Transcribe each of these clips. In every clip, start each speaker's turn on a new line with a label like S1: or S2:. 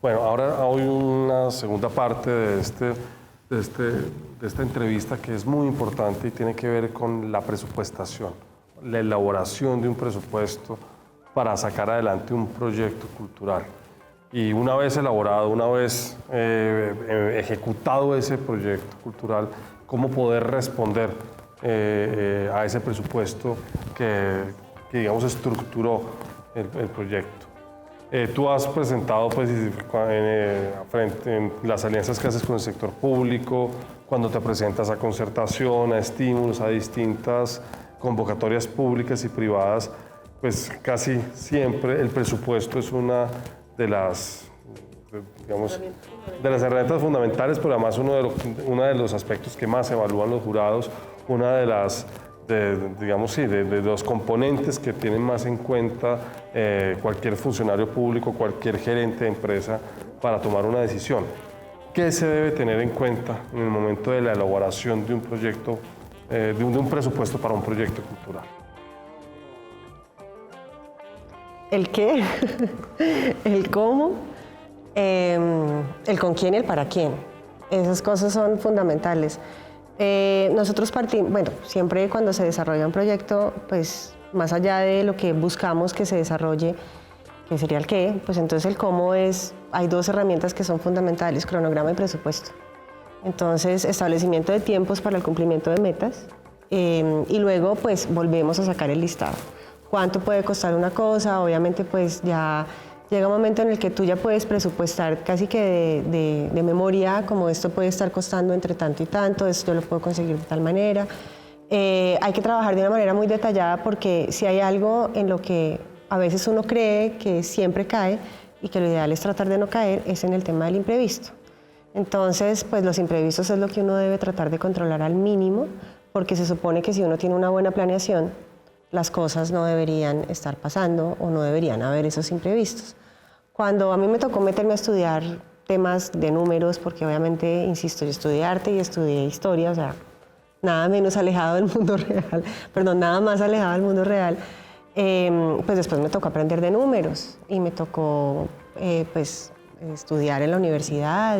S1: Bueno, ahora hay una segunda parte de esta entrevista que es muy importante y tiene que ver con la presupuestación, la elaboración de un presupuesto para sacar adelante un proyecto cultural. Y una vez elaborado, una vez ejecutado ese proyecto cultural, cómo poder responder a ese presupuesto que digamos, estructuró el proyecto. Tú has presentado pues, en las alianzas que haces con el sector público, cuando te presentas a concertación, a estímulos, a distintas convocatorias públicas y privadas, pues casi siempre el presupuesto es una de las, digamos, de las herramientas fundamentales, pero además uno de los aspectos que más evalúan los jurados, una de las digamos, sí, de los componentes que tienen más en cuenta cualquier funcionario público, cualquier gerente de empresa para tomar una decisión. ¿Qué se debe tener en cuenta en el momento de la elaboración de un proyecto, de un presupuesto para un proyecto cultural?
S2: ¿El qué? ¿El cómo? El con quién y el para quién. Esas cosas son fundamentales. Nosotros partimos, bueno, siempre cuando se desarrolla un proyecto, pues más allá de lo que buscamos que se desarrolle, que sería el qué, pues entonces el cómo hay dos herramientas que son fundamentales, cronograma y presupuesto. Entonces, establecimiento de tiempos para el cumplimiento de metas y luego pues volvemos a sacar el listado. ¿Cuánto puede costar una cosa? Obviamente pues ya llega un momento en el que tú ya puedes presupuestar casi que de memoria, como esto puede estar costando entre tanto y tanto, esto yo lo puedo conseguir de tal manera. Hay que trabajar de una manera muy detallada porque si hay algo en lo que a veces uno cree que siempre cae y que lo ideal es tratar de no caer, es en el tema del imprevisto. Entonces, pues los imprevistos es lo que uno debe tratar de controlar al mínimo, porque se supone que si uno tiene una buena planeación, las cosas no deberían estar pasando o no deberían haber esos imprevistos. Cuando a mí me tocó meterme a estudiar temas de números, porque obviamente, insisto, yo estudié arte y estudié historia, o sea, nada menos alejado del mundo real, perdón, nada más alejado del mundo real, pues después me tocó aprender de números y me tocó pues estudiar en la universidad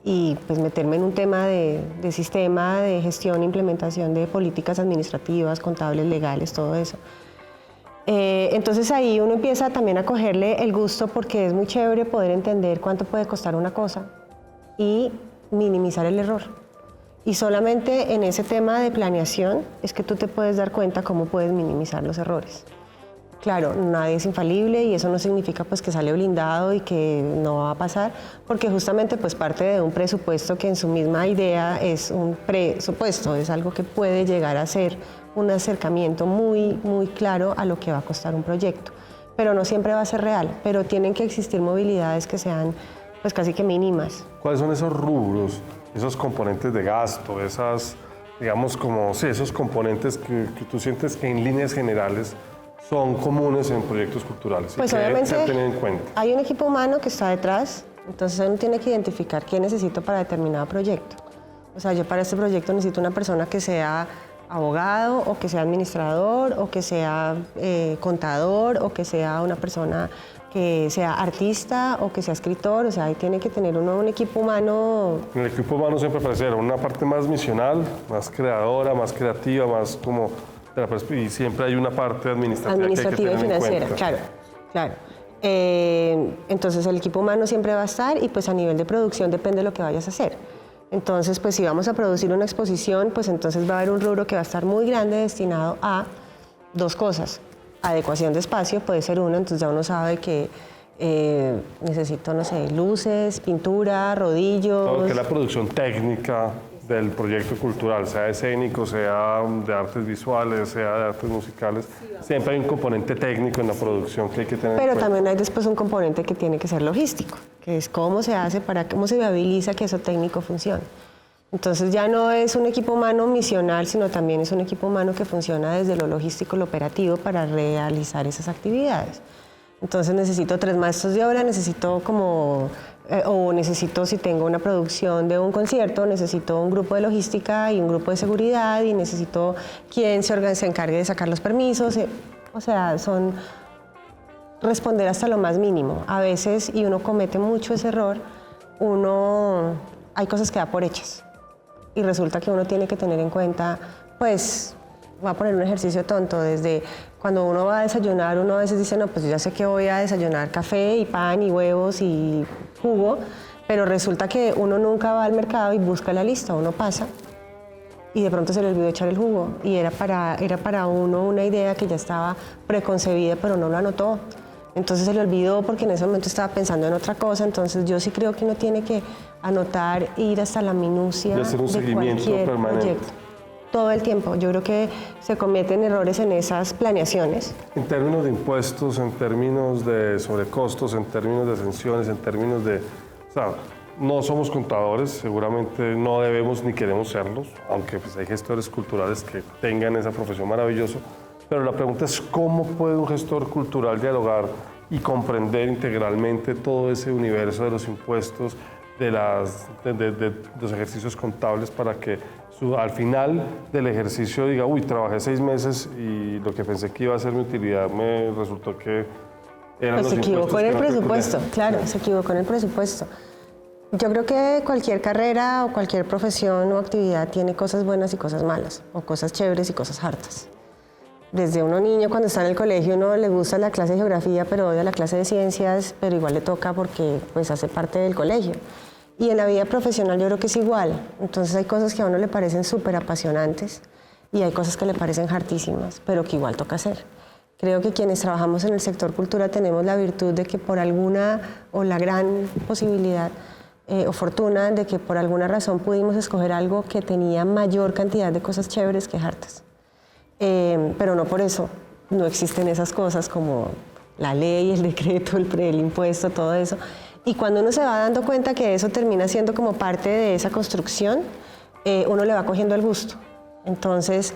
S2: y pues meterme en un tema de sistema, de gestión e implementación de políticas administrativas, contables, legales, todo eso. Entonces ahí uno empieza también a cogerle el gusto porque es muy chévere poder entender cuánto puede costar una cosa y minimizar el error. Y solamente en ese tema de planeación es que tú te puedes dar cuenta cómo puedes minimizar los errores. Claro, nadie es infalible y eso no significa pues que sale blindado y que no va a pasar, porque justamente pues parte de un presupuesto que en su misma idea es un presupuesto, es algo que puede llegar a ser un acercamiento muy, muy claro a lo que va a costar un proyecto. Pero no siempre va a ser real, pero tienen que existir movilidades que sean pues casi que mínimas.
S1: ¿Cuáles son esos rubros, esos componentes de gasto, esas, digamos como, sí, esos componentes que tú sientes que en líneas generales son comunes en proyectos culturales?
S2: Pues
S1: y que
S2: obviamente
S1: deben ser tenidos en cuenta.
S2: Hay un equipo humano que está detrás, entonces uno tiene que identificar qué necesito para determinado proyecto. O sea, yo para este proyecto necesito una persona que sea abogado o que sea administrador o que sea contador o que sea una persona que sea artista o que sea escritor, o sea, ahí tiene que tener uno un equipo humano.
S1: El equipo humano siempre parece una parte más misional, más creadora, más creativa, más como y siempre hay una parte administrativa que hay que tener
S2: y financiera,
S1: en cuenta.
S2: claro. Entonces el equipo humano siempre va a estar y pues a nivel de producción depende de lo que vayas a hacer. Entonces pues si vamos a producir una exposición, pues entonces va a haber un rubro que va a estar muy grande destinado a dos cosas. Adecuación de espacio puede ser una, entonces ya uno sabe que necesito, no sé, luces, pintura, rodillos.
S1: Todo lo que es la producción técnica del proyecto cultural, sea escénico, sea de artes visuales, sea de artes musicales, siempre hay un componente técnico en la producción que hay que tener en
S2: Pero
S1: cuenta.
S2: también hay después un componente que tiene que ser logístico, que es cómo se hace, cómo se viabiliza que eso técnico funcione. Entonces ya no es un equipo humano misional, sino también es un equipo humano que funciona desde lo logístico, lo operativo para realizar esas actividades. Entonces necesito 3 maestros de obra, necesito si tengo una producción de un concierto, necesito un grupo de logística y un grupo de seguridad y necesito quien se encargue de sacar los permisos. O sea, responder hasta lo más mínimo. A veces, y uno comete mucho ese error, hay cosas que da por hechas. Y resulta que uno tiene que tener en cuenta, pues, voy a poner un ejercicio tonto, desde cuando uno va a desayunar, uno a veces dice, no, pues yo ya sé que voy a desayunar café y pan y huevos y jugo, pero resulta que uno nunca va al mercado y busca la lista, uno pasa y de pronto se le olvidó echar el jugo y era para uno una idea que ya estaba preconcebida, pero no lo anotó. Entonces se le olvidó porque en ese momento estaba pensando en otra cosa. Entonces yo sí creo que uno tiene que anotar, ir hasta la minucia
S1: y hacer un
S2: de
S1: seguimiento
S2: cualquier
S1: permanente.
S2: proyecto. Todo el tiempo. Yo creo que se cometen errores en esas planeaciones.
S1: En términos de impuestos, en términos de sobrecostos, en términos de sanciones, en términos de... O sea, no somos contadores, seguramente no debemos ni queremos serlos, aunque pues, hay gestores culturales que tengan esa profesión maravillosa. Pero la pregunta es cómo puede un gestor cultural dialogar y comprender integralmente todo ese universo de los impuestos, de los ejercicios contables para que al final del ejercicio diga, uy, trabajé 6 meses y lo que pensé que iba a ser mi utilidad me resultó que eran
S2: Pues
S1: los
S2: se equivocó en el
S1: impuestos que no
S2: presupuesto,
S1: recordé.
S2: claro, se equivocó en el presupuesto. Yo creo que cualquier carrera o cualquier profesión o actividad tiene cosas buenas y cosas malas, o cosas chéveres y cosas hartas. Desde uno niño cuando está en el colegio uno le gusta la clase de geografía pero odia la clase de ciencias, pero igual le toca porque pues hace parte del colegio. Y en la vida profesional yo creo que es igual. Entonces hay cosas que a uno le parecen súper apasionantes y hay cosas que le parecen hartísimas, pero que igual toca hacer. Creo que quienes trabajamos en el sector cultura tenemos la virtud de que por alguna o la gran posibilidad o fortuna de que por alguna razón pudimos escoger algo que tenía mayor cantidad de cosas chéveres que hartas. Pero no por eso no existen esas cosas como la ley, el decreto, el impuesto, todo eso. Y cuando uno se va dando cuenta que eso termina siendo como parte de esa construcción, uno le va cogiendo el gusto. Entonces,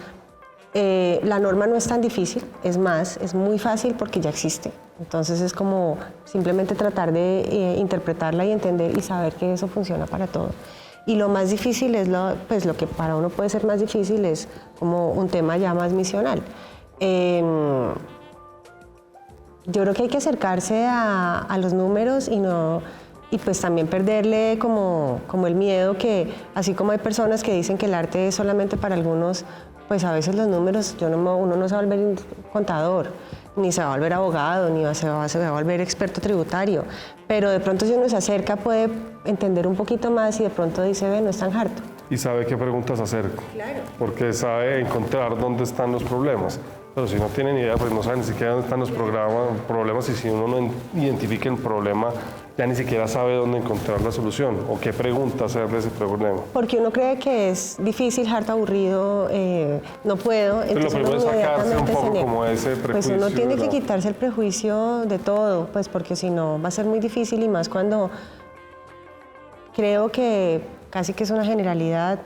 S2: la norma no es tan difícil, es más, es muy fácil porque ya existe. Entonces es como simplemente tratar de interpretarla y entender y saber que eso funciona para todo. Y lo más difícil es, lo que para uno puede ser más difícil es como un tema ya más misional. Yo creo que hay que acercarse a los números y pues también perderle como el miedo que, así como hay personas que dicen que el arte es solamente para algunos, pues a veces los números, uno no se va a volver contador, ni se va a volver abogado, ni se va a volver experto tributario, pero de pronto si uno se acerca puede entender un poquito más y de pronto dice, ve, no es tan harto.
S1: Y sabe qué preguntas hacer,
S2: Claro.
S1: porque sabe encontrar dónde están los problemas. Pero si no tiene ni idea, pues no sabe ni siquiera dónde están los problemas y si uno no identifica el problema, ya ni siquiera sabe dónde encontrar la solución o qué pregunta hacerle ese problema.
S2: Porque uno cree que es difícil, harto, aburrido, no puedo.
S1: Pero lo primero es sacarse un poco como ese prejuicio.
S2: Pues uno tiene que
S1: ¿no?
S2: quitarse el prejuicio de todo, pues porque si no va a ser muy difícil y más cuando creo que casi que es una generalidad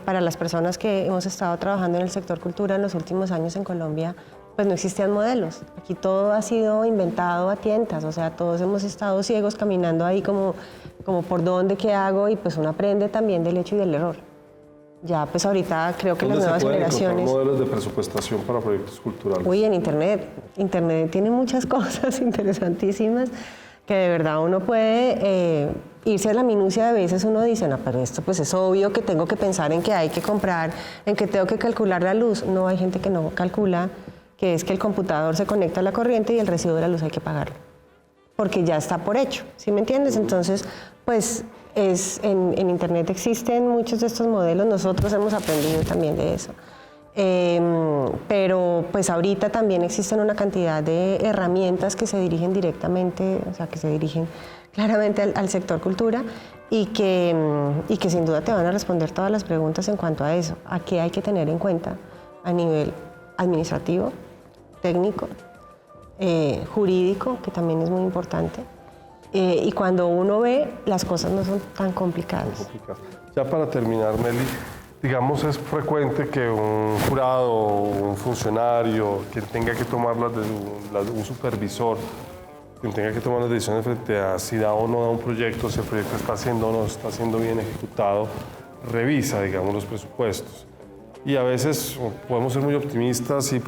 S2: para las personas que hemos estado trabajando en el sector cultura en los últimos años en Colombia, pues no existían modelos. Aquí todo ha sido inventado a tientas, o sea, todos hemos estado ciegos caminando ahí como por dónde, qué hago, y pues uno aprende también del hecho y del error. Ya pues ahorita creo que las nuevas generaciones...
S1: ¿Dónde se pueden encontrar modelos de presupuestación para proyectos culturales?
S2: Uy, en Internet. Internet tiene muchas cosas interesantísimas que de verdad uno puede irse a la minucia. De veces uno dice, no, pero esto pues es obvio que tengo que pensar en que hay que comprar, en que tengo que calcular la luz. No, hay gente que no calcula que es que el computador se conecta a la corriente y el recibo de la luz hay que pagarlo, porque ya está por hecho, ¿sí me entiendes? Entonces, pues en Internet existen muchos de estos modelos, nosotros hemos aprendido también de eso. Pero pues ahorita también existen una cantidad de herramientas que se dirigen directamente, o sea, que se dirigen claramente al sector cultura y que sin duda te van a responder todas las preguntas en cuanto a eso, a qué hay que tener en cuenta a nivel administrativo, técnico, jurídico, que también es muy importante. Y cuando uno ve, las cosas no son tan complicadas.
S1: Ya para terminar, Meli, digamos, es frecuente que un jurado o un funcionario que tenga que tomar un supervisor, que tenga que tomar las decisiones frente a si da o no da un proyecto, si el proyecto está siendo o no está siendo bien ejecutado, revisa, digamos, los presupuestos. y a veces podemos ser muy optimistas y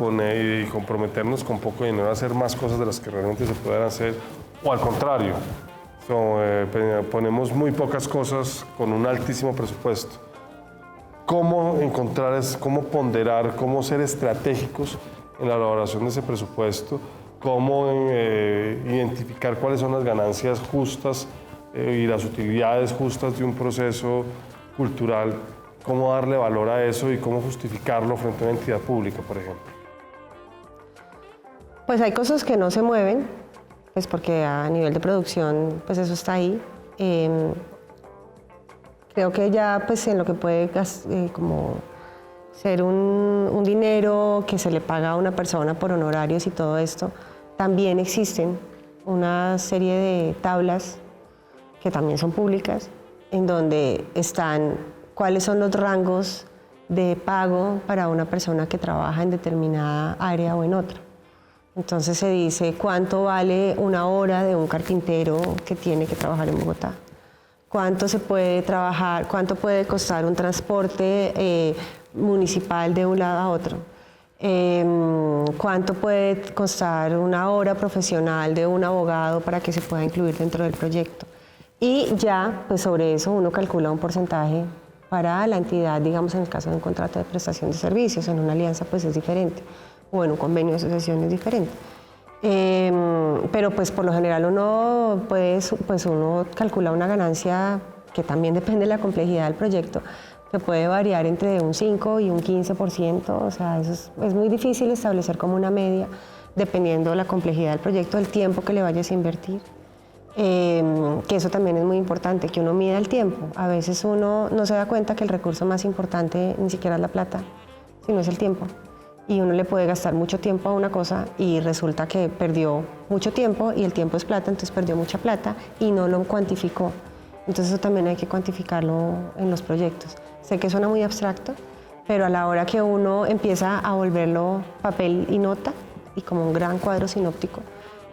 S1: comprometernos con poco dinero a hacer más cosas de las que realmente se pueden hacer, o al contrario, ponemos muy pocas cosas con un altísimo presupuesto. ¿Cómo encontrar, cómo ponderar, cómo ser estratégicos en la elaboración de ese presupuesto? ¿Cómo identificar cuáles son las ganancias justas y las utilidades justas de un proceso cultural? ¿Cómo darle valor a eso y cómo justificarlo frente a una entidad pública, por ejemplo?
S2: Pues hay cosas que no se mueven, pues porque a nivel de producción, pues eso está ahí. Creo que ya pues en lo que puede como ser un dinero que se le paga a una persona por honorarios y todo esto, también existen una serie de tablas que también son públicas, en donde están cuáles son los rangos de pago para una persona que trabaja en determinada área o en otra. Entonces se dice cuánto vale una hora de un carpintero que tiene que trabajar en Bogotá, cuánto se puede trabajar, cuánto puede costar un transporte municipal de un lado a otro, cuánto puede costar una hora profesional de un abogado para que se pueda incluir dentro del proyecto. Y ya, pues sobre eso uno calcula un porcentaje para la entidad, digamos en el caso de un contrato de prestación de servicios, en una alianza pues es diferente, o en un convenio de asociación es diferente. Pero pues por lo general uno calcula una ganancia que también depende de la complejidad del proyecto, que puede variar entre un 5 y un 15%, o sea, eso es muy difícil establecer como una media, dependiendo de la complejidad del proyecto, del tiempo que le vayas a invertir. Que eso también es muy importante, que uno mida el tiempo. A veces uno no se da cuenta que el recurso más importante ni siquiera es la plata, sino es el tiempo. Y uno le puede gastar mucho tiempo a una cosa y resulta que perdió mucho tiempo, y el tiempo es plata, entonces perdió mucha plata y no lo cuantificó. Entonces eso también hay que cuantificarlo en los proyectos. Sé que suena muy abstracto, pero a la hora que uno empieza a volverlo papel y nota, y como un gran cuadro sinóptico,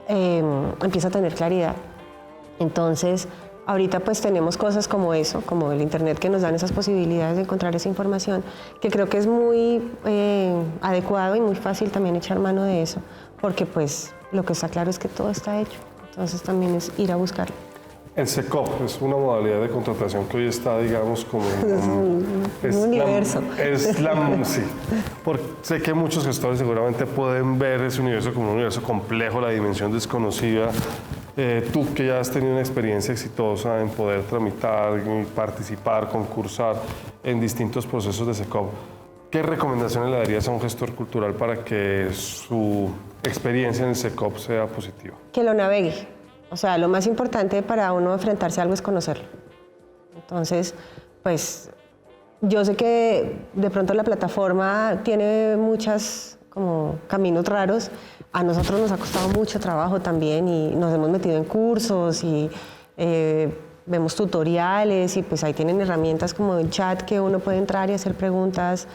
S2: empieza a tener claridad. Entonces, ahorita pues tenemos cosas como eso, como el internet, que nos dan esas posibilidades de encontrar esa información, que creo que es muy adecuado y muy fácil también echar mano de eso, porque pues lo que está claro es que todo está hecho, entonces también es ir a buscarlo.
S1: El SECOP es una modalidad de contratación que hoy está, digamos, como...
S2: Es un universo.
S1: Sí. Sé que muchos gestores seguramente pueden ver ese universo como un universo complejo, la dimensión desconocida. Tú que ya has tenido una experiencia exitosa en poder tramitar, participar, concursar en distintos procesos de SECOP, ¿qué recomendaciones le darías a un gestor cultural para que su experiencia en el SECOP sea positiva?
S2: Que lo navegue. O sea, lo más importante para uno enfrentarse a algo es conocerlo. Entonces, pues, yo sé que de pronto la plataforma tiene muchos como caminos raros. A nosotros nos ha costado mucho trabajo también y nos hemos metido en cursos y vemos tutoriales y pues ahí tienen herramientas como un chat que uno puede entrar y hacer preguntas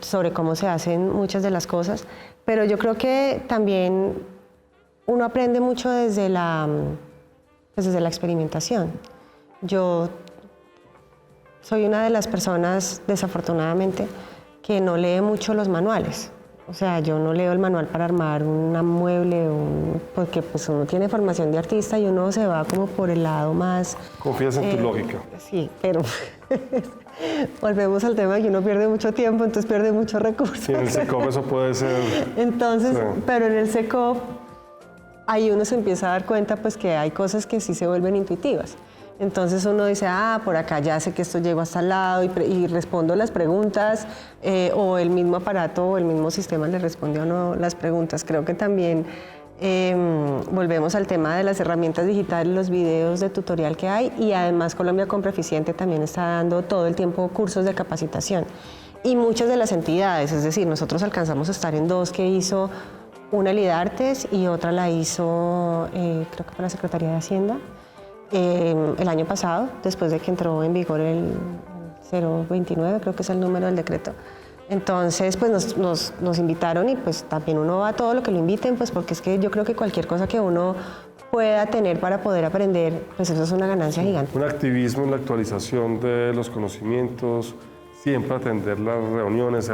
S2: sobre cómo se hacen muchas de las cosas. Pero yo creo que también uno aprende mucho desde la experimentación. Yo soy una de las personas, desafortunadamente, que no lee mucho los manuales. O sea, yo no leo el manual para armar un mueble, porque pues uno tiene formación de artista y uno se va como por el lado más...
S1: Confías en tu lógica.
S2: Sí, pero volvemos al tema de que uno pierde mucho tiempo, entonces pierde muchos recursos.
S1: Sí, en el SECOP eso puede ser...
S2: Entonces,
S1: sí.
S2: Pero en el SECOP ahí uno se empieza a dar cuenta pues que hay cosas que sí se vuelven intuitivas. Entonces uno dice, por acá ya sé que esto llegó hasta el lado y respondo las preguntas, o el mismo aparato o el mismo sistema le responde a uno las preguntas. Creo que también volvemos al tema de las herramientas digitales, los videos de tutorial que hay, y además Colombia Compra Eficiente también está dando todo el tiempo cursos de capacitación. Y muchas de las entidades, es decir, nosotros alcanzamos a estar en dos que hizo una Lidartes y otra la hizo, creo que fue la Secretaría de Hacienda, el año pasado, después de que entró en vigor el 029, creo que es el número del decreto. Entonces, pues nos invitaron y pues también uno va a todo lo que lo inviten, pues porque es que yo creo que cualquier cosa que uno pueda tener para poder aprender, pues eso es una ganancia gigante.
S1: Un activismo en la actualización de los conocimientos, siempre atender las reuniones,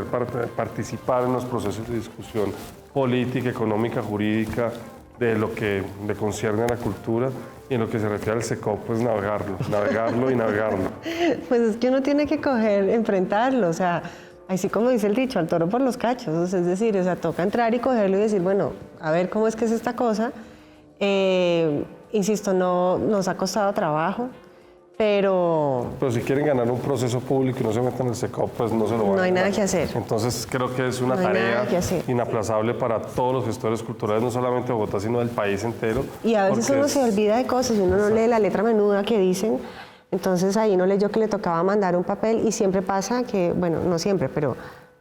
S1: participar en los procesos de discusión política, económica, jurídica, de lo que le concierne a la cultura, y en lo que se refiere al SECOP, pues navegarlo y navegarlo.
S2: Pues es que uno tiene que enfrentarlo, o sea, así como dice el dicho, al toro por los cachos, es decir, o sea, toca entrar y cogerlo y decir, bueno, a ver cómo es que es esta cosa. Insisto, no nos ha costado trabajo, pero
S1: si quieren ganar un proceso público y no se meten en el SECOP, pues no se lo van a ganar.
S2: No hay nada que hacer.
S1: Entonces creo que es una tarea inaplazable para todos los gestores culturales, no solamente de Bogotá, sino del país entero.
S2: Y a veces uno se olvida de cosas y uno no lee la letra menuda que dicen. Entonces ahí no leyó que le tocaba mandar un papel y siempre pasa que, bueno, no siempre, pero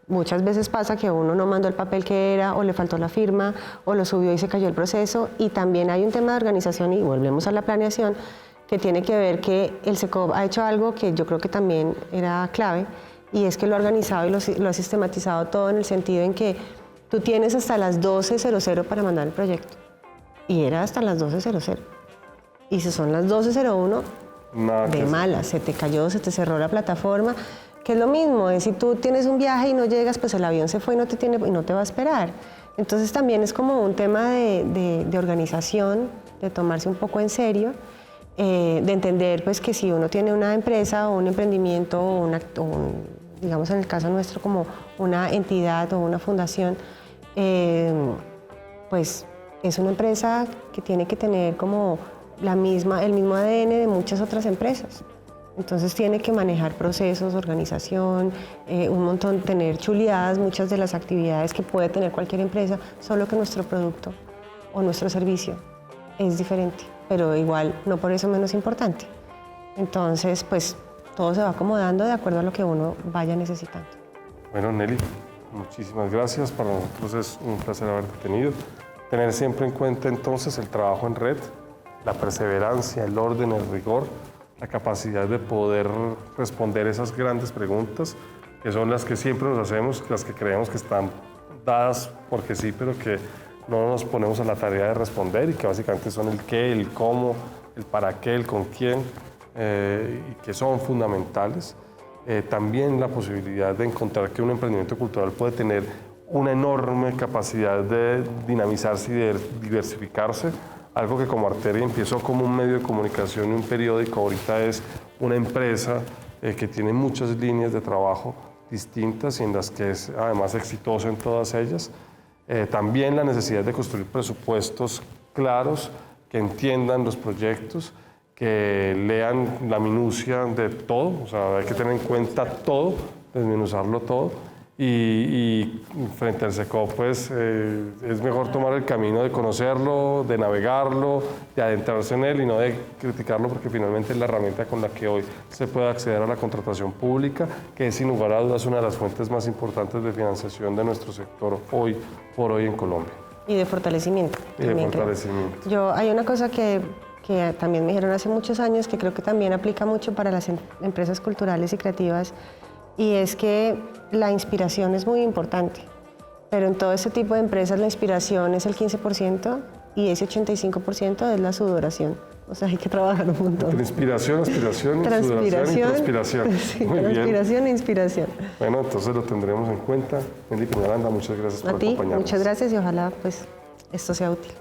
S2: muchas veces pasa que uno no mandó el papel que era, o le faltó la firma, o lo subió y se cayó el proceso. Y también hay un tema de organización, y volvemos a la planeación, que tiene que ver que el SECOP ha hecho algo que yo creo que también era clave, y es que lo ha organizado y lo ha sistematizado todo en el sentido en que tú tienes hasta las 12:00 para mandar el proyecto. Y era hasta las 12:00. Y si son las 12:01, de malas, se te cayó, se te cerró la plataforma, que es lo mismo, es si tú tienes un viaje y no llegas, pues el avión se fue y no te va a esperar. Entonces también es como un tema de organización, de tomarse un poco en serio, de entender pues que si uno tiene una empresa o un emprendimiento o digamos en el caso nuestro como una entidad o una fundación, pues es una empresa que tiene que tener como el mismo ADN de muchas otras empresas. Entonces tiene que manejar procesos, organización, un montón, tener chuleadas muchas de las actividades que puede tener cualquier empresa, solo que nuestro producto o nuestro servicio es diferente, pero igual no por eso menos importante. Entonces, pues todo se va acomodando de acuerdo a lo que uno vaya necesitando.
S1: Bueno, Nelly, muchísimas gracias. Para nosotros es un placer haberte tenido. Tener siempre en cuenta entonces el trabajo en red, la perseverancia, el orden, el rigor, la capacidad de poder responder esas grandes preguntas, que son las que siempre nos hacemos, las que creemos que están dadas porque sí, pero que no nos ponemos a la tarea de responder, y que básicamente son el qué, el cómo, el para qué, el con quién, y que son fundamentales. También la posibilidad de encontrar que un emprendimiento cultural puede tener una enorme capacidad de dinamizarse y de diversificarse, algo que como Arteria empezó como un medio de comunicación y un periódico, ahorita es una empresa que tiene muchas líneas de trabajo distintas y en las que es además exitoso en todas ellas. También la necesidad de construir presupuestos claros, que entiendan los proyectos, que lean la minucia de todo, o sea, hay que tener en cuenta todo, desmenuzarlo todo, y frente al SECOP, pues es mejor tomar el camino de conocerlo, de navegarlo, de adentrarse en él y no de criticarlo, porque finalmente es la herramienta con la que hoy se puede acceder a la contratación pública, que es sin lugar a dudas una de las fuentes más importantes de financiación de nuestro sector hoy por hoy en Colombia.
S2: Y de fortalecimiento.
S1: Y de fortalecimiento.
S2: Hay una cosa que también me dijeron hace muchos años, que creo que también aplica mucho para las empresas culturales y creativas, y es que la inspiración es muy importante, pero en todo este tipo de empresas la inspiración es el 15% y ese 85% es la sudoración. O sea, hay que trabajar un montón.
S1: Inspiración, aspiración, sudoración y transpiración.
S2: Sí,
S1: muy
S2: transpiración
S1: bien.
S2: e inspiración.
S1: Bueno, entonces lo tendremos en cuenta. Nelly Peñaranda, muchas gracias por acompañarnos.
S2: Muchas gracias y ojalá pues esto sea útil.